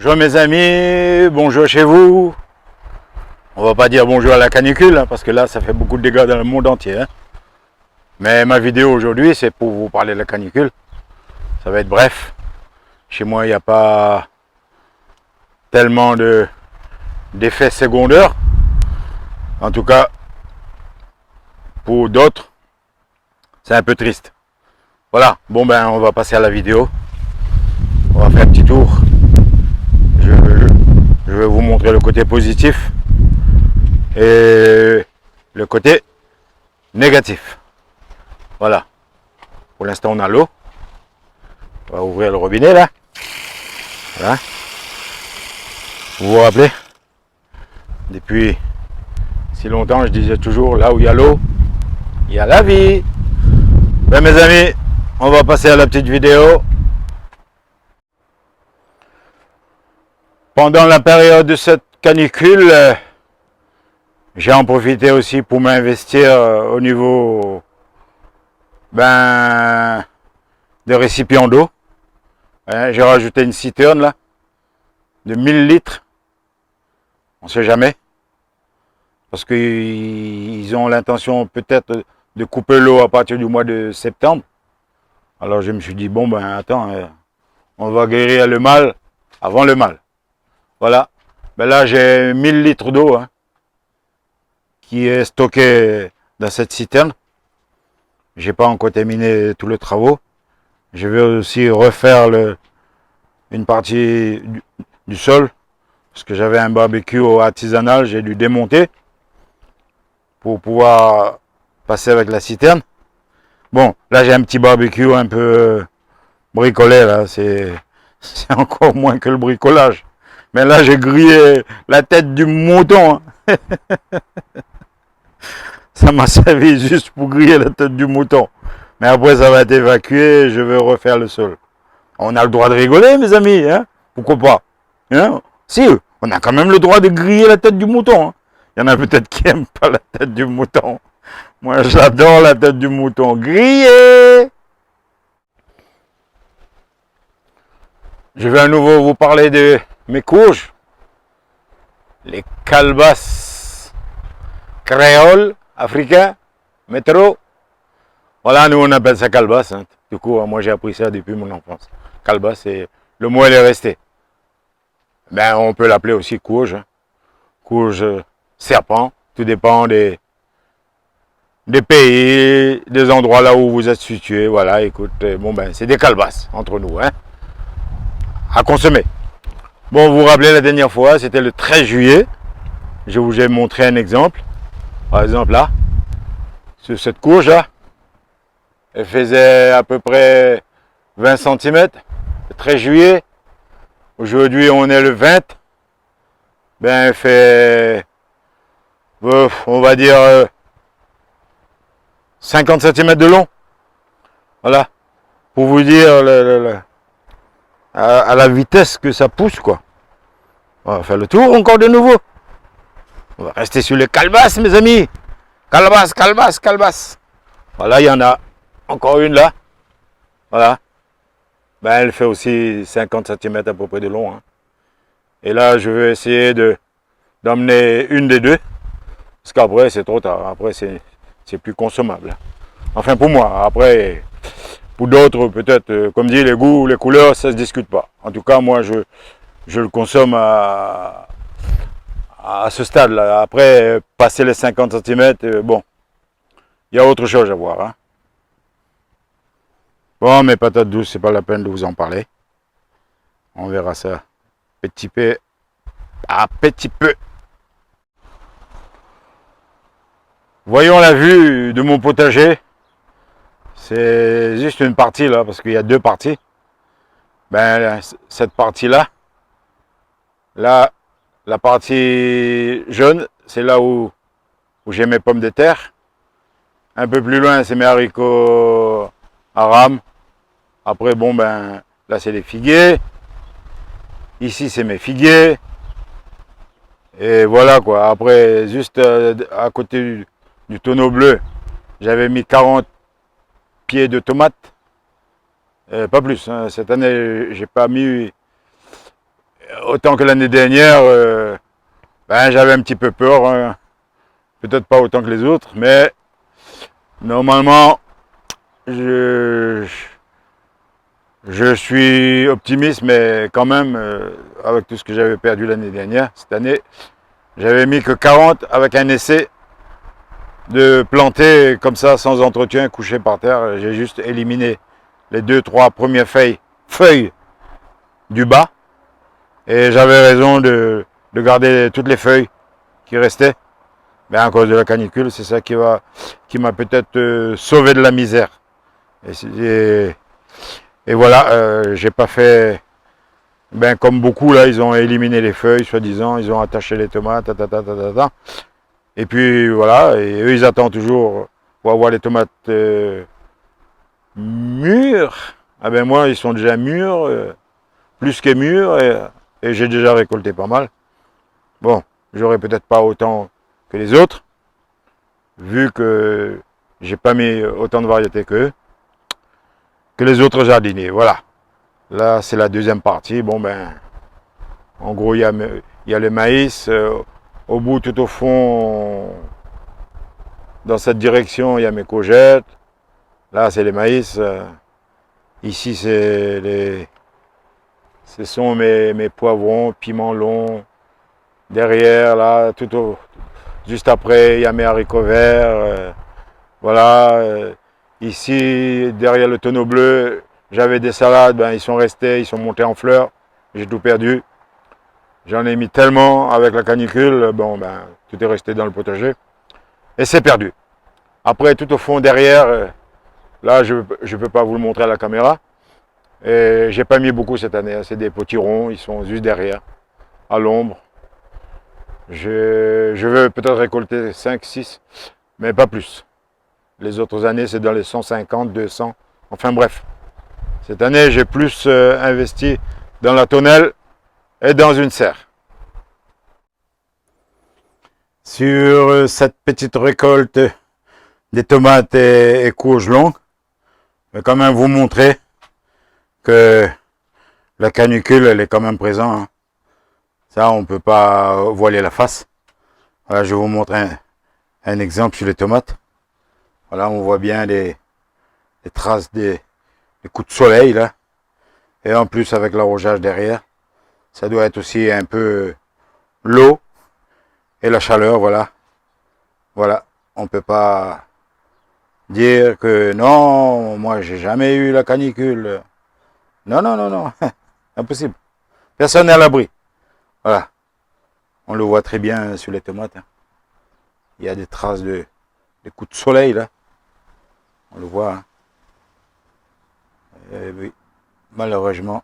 Bonjour mes amis, bonjour chez vous. On va pas dire bonjour à la canicule, parce que là ça fait beaucoup de dégâts dans le monde entier. Mais ma vidéo aujourd'hui c'est pour vous parler de la canicule. Ça va être bref. Chez moi il n'y a pas tellement d'effets secondaires. En tout cas, pour d'autres, c'est un peu triste. Voilà, bon ben on va passer à la vidéo. On va faire un petit tour. Je vais vous montrer le côté positif et le côté négatif. Voilà. Pour l'instant, on a l'eau. On va ouvrir le robinet là. Voilà. Vous vous rappelez? Depuis si longtemps, je disais toujours, là où il y a l'eau, il y a la vie. Ben, mes amis, on va passer à la petite vidéo. Pendant la période de cette canicule, j'ai en profité aussi pour m'investir au niveau de récipients d'eau. J'ai rajouté une citerne là, de 1000 litres. On ne sait jamais. Parce qu'ils ont l'intention peut-être de couper l'eau à partir du mois de septembre. Alors je me suis dit, bon ben attends, on va guérir le mal avant le mal. Voilà. Ben là j'ai 1000 litres d'eau qui est stocké dans cette citerne. J'ai pas encore terminé tous les travaux. Je vais aussi refaire une partie du sol. Parce que j'avais un barbecue artisanal, j'ai dû démonter pour pouvoir passer avec la citerne. Bon, là j'ai un petit barbecue un peu bricolé, là, c'est encore moins que le bricolage. Mais là j'ai grillé la tête du mouton. Ça m'a servi juste pour griller la tête du mouton. Mais après ça va être évacué, je vais refaire le sol. On a le droit de rigoler mes amis, pourquoi pas, Si, on a quand même le droit de griller la tête du mouton. Il y en a peut-être qui n'aiment pas la tête du mouton. Moi, j'adore la tête du mouton grillée. Je vais à nouveau vous parler de mes courges. Les calebasses créoles, africains, métro. Voilà, nous on appelle ça calebasse. Du coup, moi j'ai appris ça depuis mon enfance. Calebasse, le mot il est resté. Ben, on peut l'appeler aussi courge. Courge serpent. Tout dépend des pays, des endroits là où vous êtes situé. Voilà, écoute, bon ben, c'est des calebasses entre nous, à consommer. Bon, vous vous rappelez la dernière fois, c'était le 13 juillet. Je vous ai montré un exemple. Par exemple là, sur cette courge là, elle faisait à peu près 20 cm. Le 13 juillet. Aujourd'hui, on est le 20. Ben, elle fait, on va dire, 50 cm de long. Voilà. Pour vous dire à la vitesse que ça pousse, quoi. On va faire le tour encore de nouveau. On va rester sur les calebasses, mes amis. Calebasse, calebasse, calebasse. Voilà, il y en a encore une là. Voilà. Ben, elle fait aussi 50 cm à peu près de long. Et là, je vais essayer d'emmener une des deux. Parce qu'après, c'est trop tard. Après, c'est plus consommable. Enfin, pour moi. Après, pour d'autres, peut-être, comme dit, les goûts, les couleurs, ça ne se discute pas. En tout cas, moi, je le consomme à ce stade-là. Après, passer les 50 cm, bon, il y a autre chose à voir. Bon, mes patates douces, c'est pas la peine de vous en parler. On verra ça petit peu à petit peu. Voyons la vue de mon potager. C'est juste une partie là, parce qu'il y a deux parties. Ben, cette partie-là, là, la partie jaune, c'est là où j'ai mes pommes de terre. Un peu plus loin, c'est mes haricots à rame. Après, bon, ben, là, c'est les figuiers. Ici, c'est mes figuiers. Et voilà, quoi. Après, juste à côté du tonneau bleu, j'avais mis 40 pieds de tomates. Pas plus. Cette année, j'ai pas mis autant que l'année dernière, ben, j'avais un petit peu peur, hein. Peut-être pas autant que les autres, mais normalement, je, je suis optimiste, mais quand même, avec tout ce que j'avais perdu l'année dernière, cette année, j'avais mis que 40 avec un essai de planter comme ça, sans entretien, couché par terre. J'ai juste éliminé les 2-3 premières feuilles du bas. Et j'avais raison de garder toutes les feuilles qui restaient. Mais à cause de la canicule, c'est ça qui m'a peut-être sauvé de la misère. Et voilà, j'ai pas fait, ben comme beaucoup là, ils ont éliminé les feuilles, soi-disant, ils ont attaché les tomates, et puis voilà, et eux ils attendent toujours pour avoir les tomates mûres. Ah ben moi, ils sont déjà mûrs, plus que mûrs, et j'ai déjà récolté pas mal. Bon, j'aurais peut-être pas autant que les autres, vu que j'ai pas mis autant de variétés que les autres jardiniers. Voilà. Là, c'est la deuxième partie. Bon, ben, en gros, il y a le maïs. Au bout, tout au fond, dans cette direction, il y a mes courgettes. Là, c'est les maïs. Ici, ce sont mes poivrons, piments longs. Derrière, là, juste après, il y a mes haricots verts. Voilà. Ici, derrière le tonneau bleu, j'avais des salades, ben, ils sont restés, ils sont montés en fleurs. J'ai tout perdu. J'en ai mis tellement avec la canicule, bon, ben, tout est resté dans le potager. Et c'est perdu. Après, tout au fond, derrière, là, je ne peux pas vous le montrer à la caméra. Et j'ai pas mis beaucoup cette année. C'est des potirons, ils sont juste derrière, à l'ombre. Je veux peut-être récolter 5, 6, mais pas plus. Les autres années, c'est dans les 150, 200. Enfin bref. Cette année, j'ai plus investi dans la tonnelle et dans une serre. Sur cette petite récolte des tomates et courges longues, je vais quand même vous montrer que la canicule, elle est quand même présente, hein. Ça, on ne peut pas voiler la face. Voilà, je vais vous montrer un exemple sur les tomates. Voilà, on voit bien les traces des coups de soleil, là. Et en plus, avec l'arrosage derrière, ça doit être aussi un peu l'eau et la chaleur, voilà. Voilà, on ne peut pas dire que non, moi, j'ai jamais eu la canicule. Non, non, non, non, impossible. Personne n'est à l'abri. Voilà, on le voit très bien sur les tomates, hein. Il y a des traces des coups de soleil, là. On le voit, hein. Et oui, malheureusement,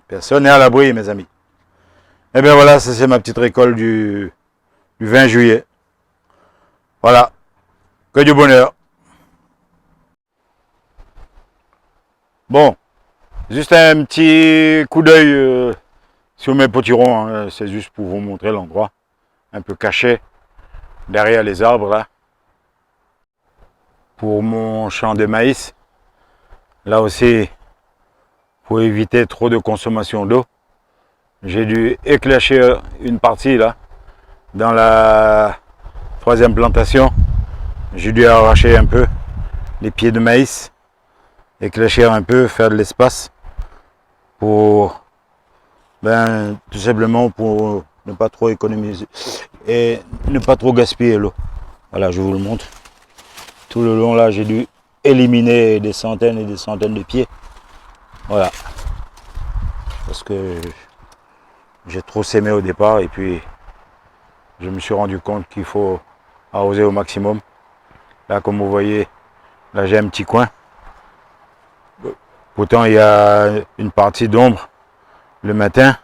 personne n'est à l'abri, mes amis. Et bien voilà, ça c'est ma petite récolte du 20 juillet. Voilà, que du bonheur. Bon, juste un petit coup d'œil sur mes potirons, hein. C'est juste pour vous montrer l'endroit, un peu caché, derrière les arbres, là. Pour mon champ de maïs, là aussi, pour éviter trop de consommation d'eau, j'ai dû éclécher une partie, là, dans la troisième plantation. J'ai dû arracher un peu les pieds de maïs, éclécher un peu, faire de l'espace pour, ben, tout simplement pour ne pas trop économiser et ne pas trop gaspiller l'eau. Voilà, je vous le montre. Tout le long là, j'ai dû éliminer des centaines et des centaines de pieds. Voilà. Parce que j'ai trop sémé au départ et puis je me suis rendu compte qu'il faut arroser au maximum. Là, comme vous voyez, là j'ai un petit coin. Pourtant, il y a une partie d'ombre le matin,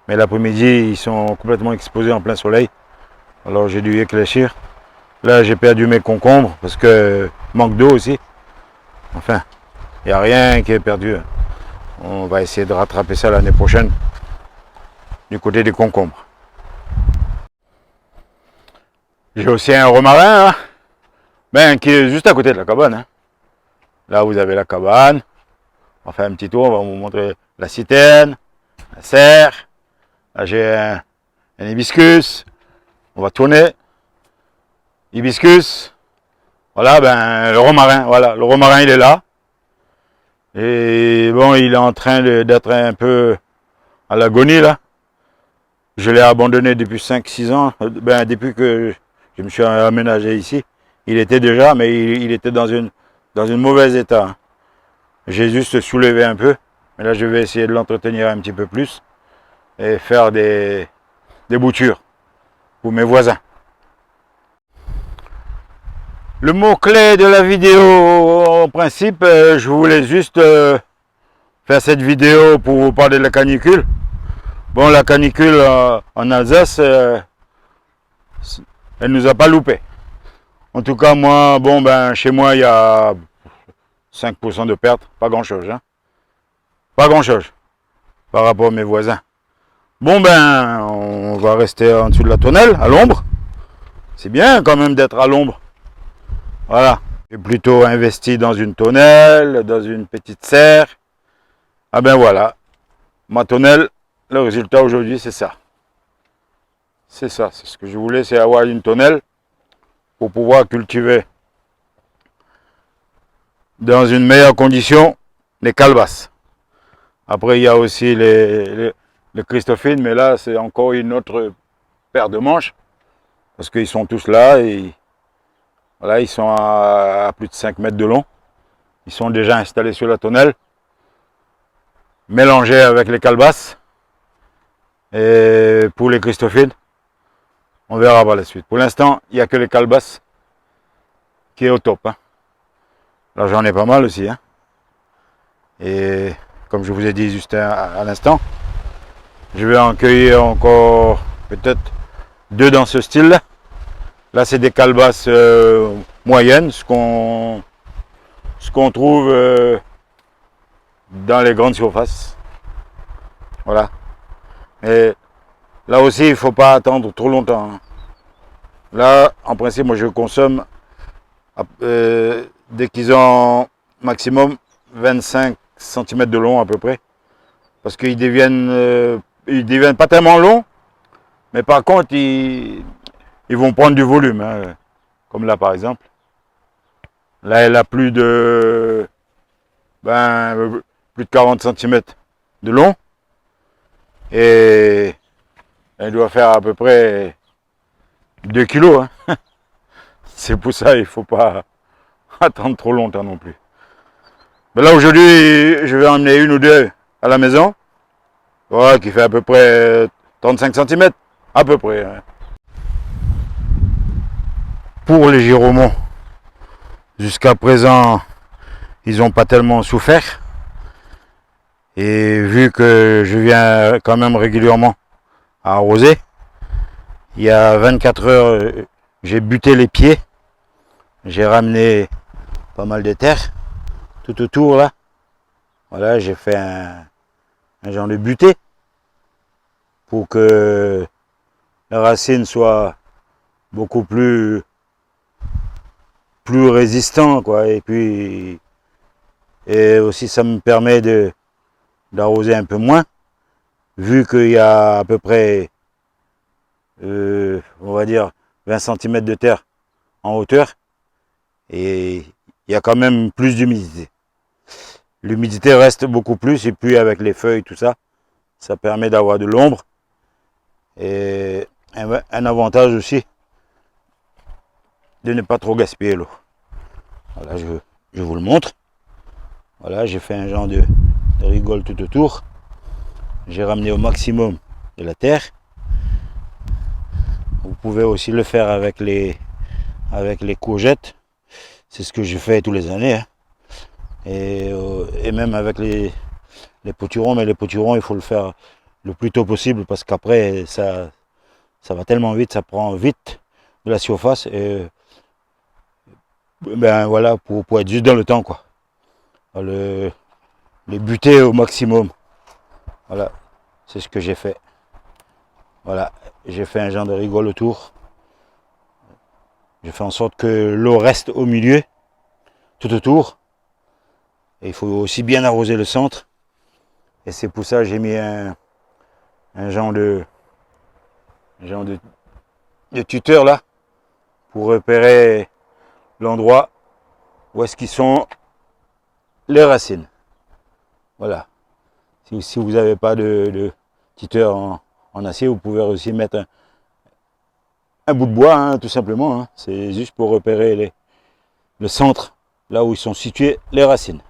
mais l'après-midi, ils sont complètement exposés en plein soleil. Alors j'ai dû éclaircir. Là, j'ai perdu mes concombres parce que manque d'eau aussi. Enfin, il n'y a rien qui est perdu. On va essayer de rattraper ça l'année prochaine du côté des concombres. J'ai aussi un romarin, hein, ben, qui est juste à côté de la cabane, hein. Là, vous avez la cabane. On va faire un petit tour, on va vous montrer la citerne. la serre. Là, j'ai un hibiscus. On va tourner. Hibiscus. Voilà, ben, le romarin. Voilà, le romarin, il est là. Et bon, il est en train d'être un peu à l'agonie, là. Je l'ai abandonné depuis 5-6 ans. Ben, depuis que je me suis aménagé ici. Il était déjà, mais il était dans une mauvais état. J'ai juste soulevé un peu. Mais là, je vais essayer de l'entretenir un petit peu plus. Et faire des boutures pour mes voisins. Le mot-clé de la vidéo, en principe, je voulais juste faire cette vidéo pour vous parler de la canicule. Bon, la canicule en Alsace, elle nous a pas loupé. En tout cas, moi, bon, ben, chez moi, il y a 5% de perte, pas grand-chose. Hein. Pas grand-chose par rapport à mes voisins. Bon, ben, on va rester en dessous de la tonnelle, à l'ombre. C'est bien quand même d'être à l'ombre. Voilà. J'ai plutôt investi dans une tonnelle, dans une petite serre. Ah ben voilà. Ma tonnelle, le résultat aujourd'hui, c'est ça. C'est ça. C'est ce que je voulais, c'est avoir une tonnelle pour pouvoir cultiver dans une meilleure condition les calebasses. Après, il y a aussi les Christophines, mais là, c'est encore une autre paire de manches. Parce qu'ils sont tous là et voilà, ils sont à plus de 5 mètres de long. Ils sont déjà installés sur la tonnelle, mélangés avec les calebasses. Et pour les Christophines, on verra par la suite. Pour l'instant, il n'y a que les calebasses qui est au top. Hein. Là, j'en ai pas mal aussi. Hein. Et comme je vous ai dit juste à l'instant, je vais en cueillir encore peut-être 2 dans ce style-là. Là, c'est des calebasses moyennes, ce qu'on trouve dans les grandes surfaces. Voilà. Et là aussi, il ne faut pas attendre trop longtemps. Hein. Là, en principe, moi, je consomme dès qu'ils ont maximum 25 cm de long à peu près. Parce qu'ils deviennent pas tellement longs, mais par contre, ils vont prendre du volume. Hein, comme là, par exemple. Là, elle a plus de 40 cm de long. Et elle doit faire à peu près 2 kg. Hein. C'est pour ça qu'il ne faut pas attendre trop longtemps non plus. Mais là, aujourd'hui, je vais emmener 1 ou 2 à la maison. Voilà, qui fait à peu près 35 cm. À peu près. Hein. Pour les giromons, jusqu'à présent, ils n'ont pas tellement souffert. Et vu que je viens quand même régulièrement à arroser, il y a 24 heures, j'ai buté les pieds. J'ai ramené pas mal de terre tout autour là. Voilà, j'ai fait un genre de buté pour que la racine soit beaucoup plus résistant quoi. Et puis aussi ça me permet d'arroser un peu moins, vu qu'il y a à peu près on va dire 20 cm de terre en hauteur. Et il y a quand même plus d'humidité. L'humidité reste beaucoup plus, et puis avec les feuilles, tout ça, ça permet d'avoir de l'ombre. Et un avantage aussi, de ne pas trop gaspiller l'eau. Voilà, je vous le montre. Voilà, j'ai fait un genre de rigole tout autour. J'ai ramené au maximum de la terre. Vous pouvez aussi le faire avec les courgettes. C'est ce que je fais tous les années. Hein. Et même avec les potirons, mais les potirons, il faut le faire le plus tôt possible parce qu'après, ça va tellement vite, ça prend vite de la surface. Et ben voilà, pour être juste dans le temps, quoi. Les buter au maximum. Voilà, c'est ce que j'ai fait. Voilà, j'ai fait un genre de rigole autour. Je fais en sorte que l'eau reste au milieu, tout autour. Et il faut aussi bien arroser le centre. Et c'est pour ça que j'ai mis un un genre de tuteur là, pour repérer l'endroit où est-ce qu'ils sont les racines. Voilà. Si vous n'avez pas de tuteur en acier, vous pouvez aussi mettre un bout de bois, hein, tout simplement. Hein. C'est juste pour repérer le centre, là où ils sont situés les racines.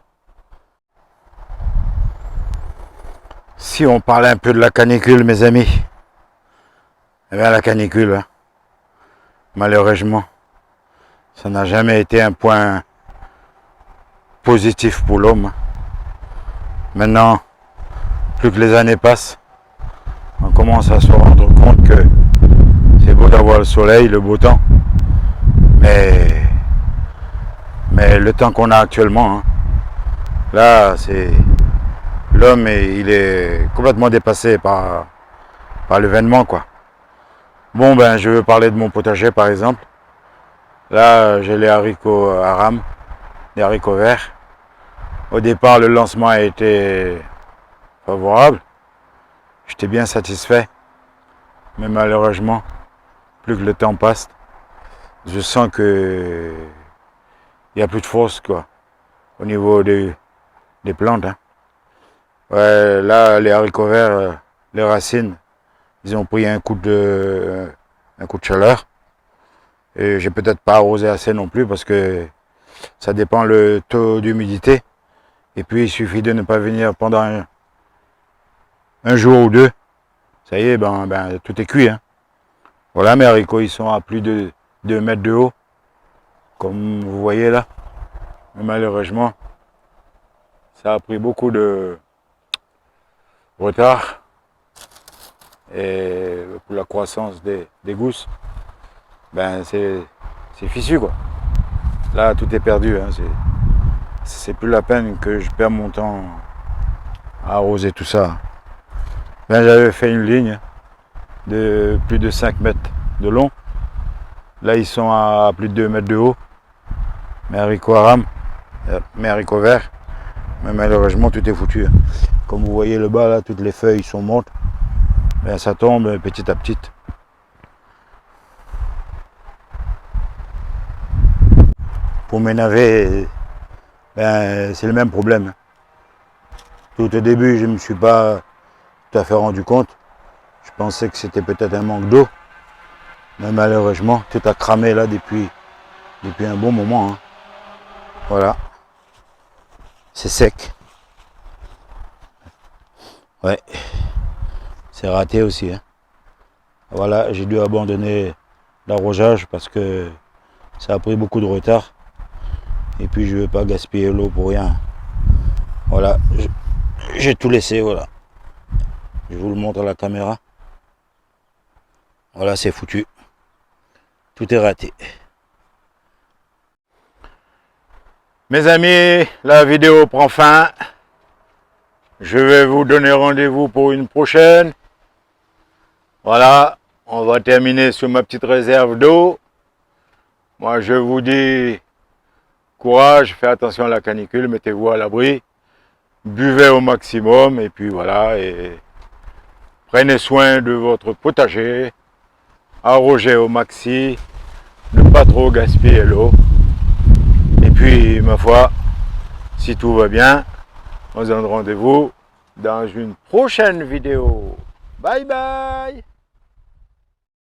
Si on parle un peu de la canicule, mes amis, eh bien la canicule, hein, malheureusement, ça n'a jamais été un point positif pour l'homme. Maintenant, plus que les années passent, on commence à se rendre compte que c'est beau d'avoir le soleil, le beau temps, mais le temps qu'on a actuellement, hein, là, c'est l'homme, il est complètement dépassé par l'événement, quoi. Bon, ben, je veux parler de mon potager, par exemple. Là, j'ai les haricots à rame, les haricots verts. Au départ, le lancement a été favorable. J'étais bien satisfait. Mais malheureusement, plus que le temps passe, je sens que il n'y a plus de force, quoi, au niveau des plantes. Hein. Ouais, là, les haricots verts, les racines, ils ont pris un coup de chaleur. Et j'ai peut-être pas arrosé assez non plus parce que ça dépend le taux d'humidité. Et puis il suffit de ne pas venir pendant un jour ou deux. Ça y est, ben tout est cuit. Hein. Voilà, mes haricots, ils sont à plus de 2 mètres de haut. Comme vous voyez là. Mais malheureusement, ça a pris beaucoup de retard. Et pour la croissance des gousses, ben c'est fichu, quoi. Là, tout est perdu. Hein. C'est plus la peine que je perds mon temps à arroser tout ça. Ben, j'avais fait une ligne de plus de 5 mètres de long. Là, ils sont à plus de 2 mètres de haut. Mes haricots à rame, mes haricots verts. Mais malheureusement, tout est foutu. Hein. Comme vous voyez le bas, là, toutes les feuilles sont mortes. Ben, ça tombe petit à petit. Pour mes navets, ben, c'est le même problème. Tout au début, je ne me suis pas tout à fait rendu compte. Je pensais que c'était peut-être un manque d'eau. Mais malheureusement, tout a cramé là depuis un bon moment. Hein. Voilà. C'est sec. Ouais. C'est raté aussi. Hein. Voilà, j'ai dû abandonner l'arrosage parce que ça a pris beaucoup de retard. Et puis je ne veux pas gaspiller l'eau pour rien. Voilà, j'ai tout laissé, voilà. Je vous le montre à la caméra. Voilà, c'est foutu. Tout est raté. Mes amis, la vidéo prend fin. Je vais vous donner rendez-vous pour une prochaine. Voilà, on va terminer sur ma petite réserve d'eau. Moi, je vous dis courage, faites attention à la canicule, mettez-vous à l'abri. Buvez au maximum et puis voilà. Et prenez soin de votre potager. Arrosez au maxi. Ne pas trop gaspiller l'eau. Et puis, ma foi, si tout va bien, on se donne rendez-vous dans une prochaine vidéo. Bye bye!